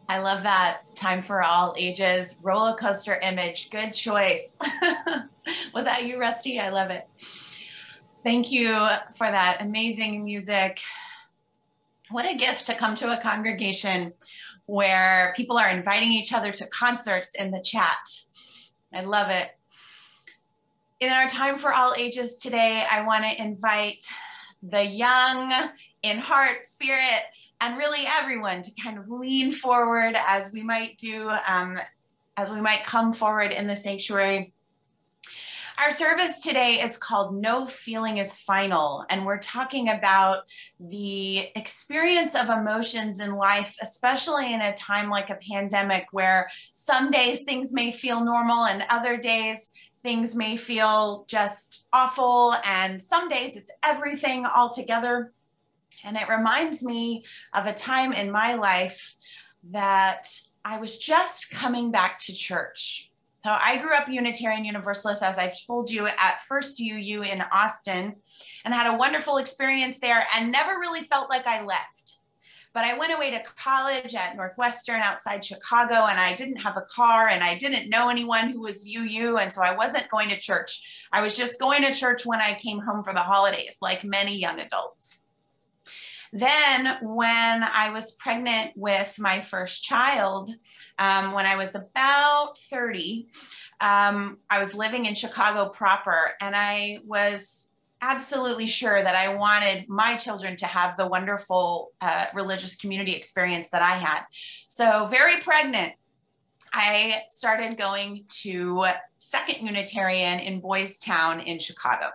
I love that. Time for all ages, roller coaster image. Good choice. Was that you, Rusty? I love it. Thank you for that amazing music. What a gift to come to a congregation where people are inviting each other to concerts in the chat. I love it. In our Time for All Ages today, I want to invite the young in heart, spirit, and really everyone to kind of lean forward as we might do, as we might come forward in the sanctuary. Our service today is called No Feeling is Final, and we're talking about the experience of emotions in life, especially in a time like a pandemic where some days things may feel normal and other days things may feel just awful, and some days it's everything all together. And it reminds me of a time in my life that I was just coming back to church. So I grew up Unitarian Universalist, as I've told you, at First UU in Austin, and had a wonderful experience there and never really felt like I left. But I went away to college at Northwestern outside Chicago, and I didn't have a car, and I didn't know anyone who was UU, and so I wasn't going to church. I was just going to church when I came home for the holidays, like many young adults. Then when I was pregnant with my first child, when I was about 30, I was living in Chicago proper, and I was absolutely sure that I wanted my children to have the wonderful religious community experience that I had. So very pregnant, I started going to Second Unitarian in Boys Town in Chicago.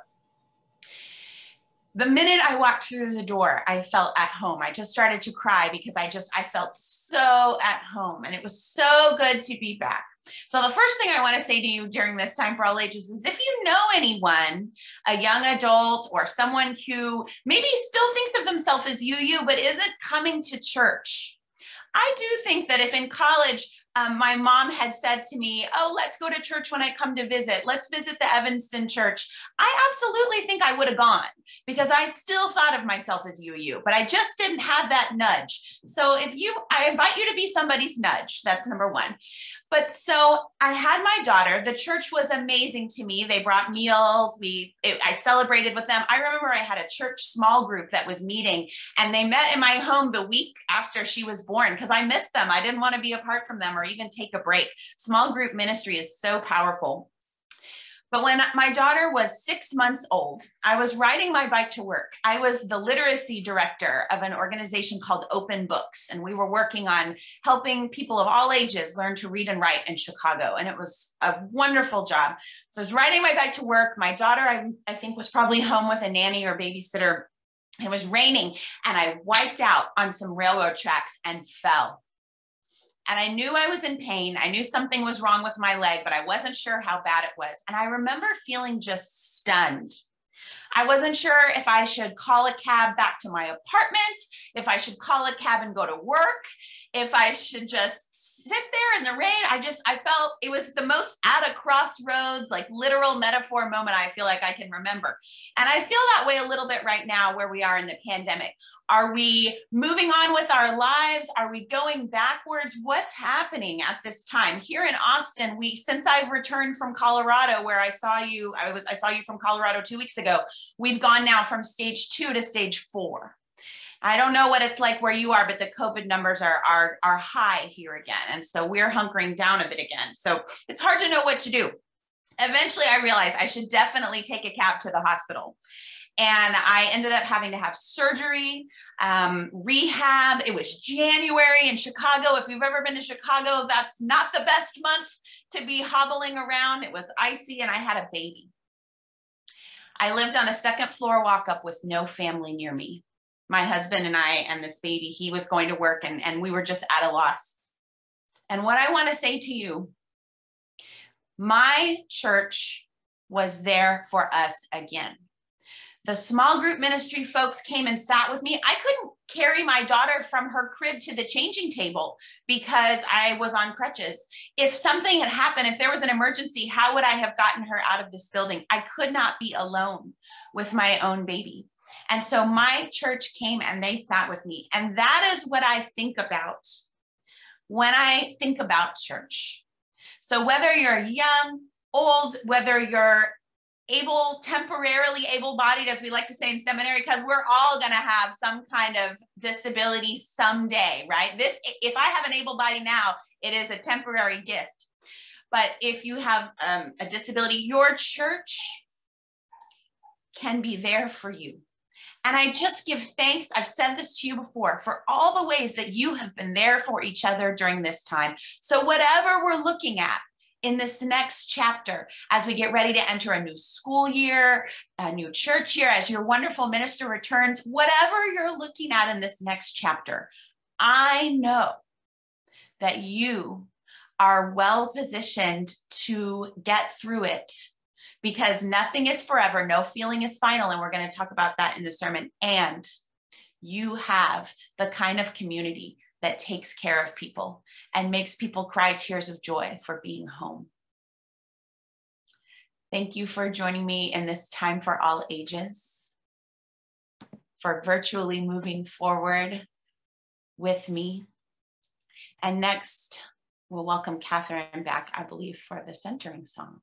The minute I walked through the door, I felt at home. I just started to cry because I felt so at home, and it was so good to be back. So the first thing I want to say to you during this Time for All Ages is if you know anyone, a young adult or someone who maybe still thinks of themselves as UU, but isn't coming to church. I do think that if in college, my mom had said to me, oh, let's go to church when I come to visit. Let's visit the Evanston church. I absolutely think I would have gone because I still thought of myself as UU, but I just didn't have that nudge. So I invite you to be somebody's nudge. That's number one. But so I had my daughter. The church was amazing to me. They brought meals. I celebrated with them. I remember I had a church small group that was meeting, and they met in my home the week after she was born because I missed them. I didn't want to be apart from them or even take a break. Small group ministry is so powerful. But when my daughter was 6 months old, I was riding my bike to work. I was the literacy director of an organization called Open Books, and we were working on helping people of all ages learn to read and write in Chicago, and it was a wonderful job. So I was riding my bike to work. My daughter, I think, was probably home with a nanny or babysitter. It was raining, and I wiped out on some railroad tracks and fell. And I knew I was in pain. I knew something was wrong with my leg, but I wasn't sure how bad it was. And I remember feeling just stunned. I wasn't sure if I should call a cab back to my apartment, if I should call a cab and go to work, if I should just sit there in the rain. I felt it was the most at a crossroads, like literal metaphor moment I feel like I can remember. And I feel that way a little bit right now where we are in the pandemic. Are we moving on with our lives? Are we going backwards? What's happening at this time? Here in Austin, since I've returned from Colorado, where I saw you from Colorado 2 weeks ago, we've gone now from stage 2 to stage 4. I don't know what it's like where you are, but the COVID numbers are high here again. And so we're hunkering down a bit again. So it's hard to know what to do. Eventually, I realized I should definitely take a cab to the hospital. And I ended up having to have surgery, rehab. It was January in Chicago. If you've ever been to Chicago, that's not the best month to be hobbling around. It was icy, and I had a baby. I lived on a second floor walk-up with no family near me. My husband and I and this baby, he was going to work, and we were just at a loss. And what I want to say to you, my church was there for us again. The small group ministry folks came and sat with me. I couldn't carry my daughter from her crib to the changing table because I was on crutches. If something had happened, if there was an emergency, how would I have gotten her out of this building? I could not be alone with my own baby. And so my church came and they sat with me. And that is what I think about when I think about church. So whether you're young, old, whether you're temporarily able-bodied, as we like to say in seminary, because we're all going to have some kind of disability someday, right? If I have an able body now, it is a temporary gift. But if you have a disability, your church can be there for you. And I just give thanks, I've said this to you before, for all the ways that you have been there for each other during this time. So whatever we're looking at in this next chapter, as we get ready to enter a new school year, a new church year, as your wonderful minister returns, whatever you're looking at in this next chapter, I know that you are well positioned to get through it, because nothing is forever, no feeling is final, and we're going to talk about that in the sermon. And you have the kind of community that takes care of people and makes people cry tears of joy for being home. Thank you for joining me in this time for all ages, for virtually moving forward with me. And next, we'll welcome Catherine back, I believe, for the centering song.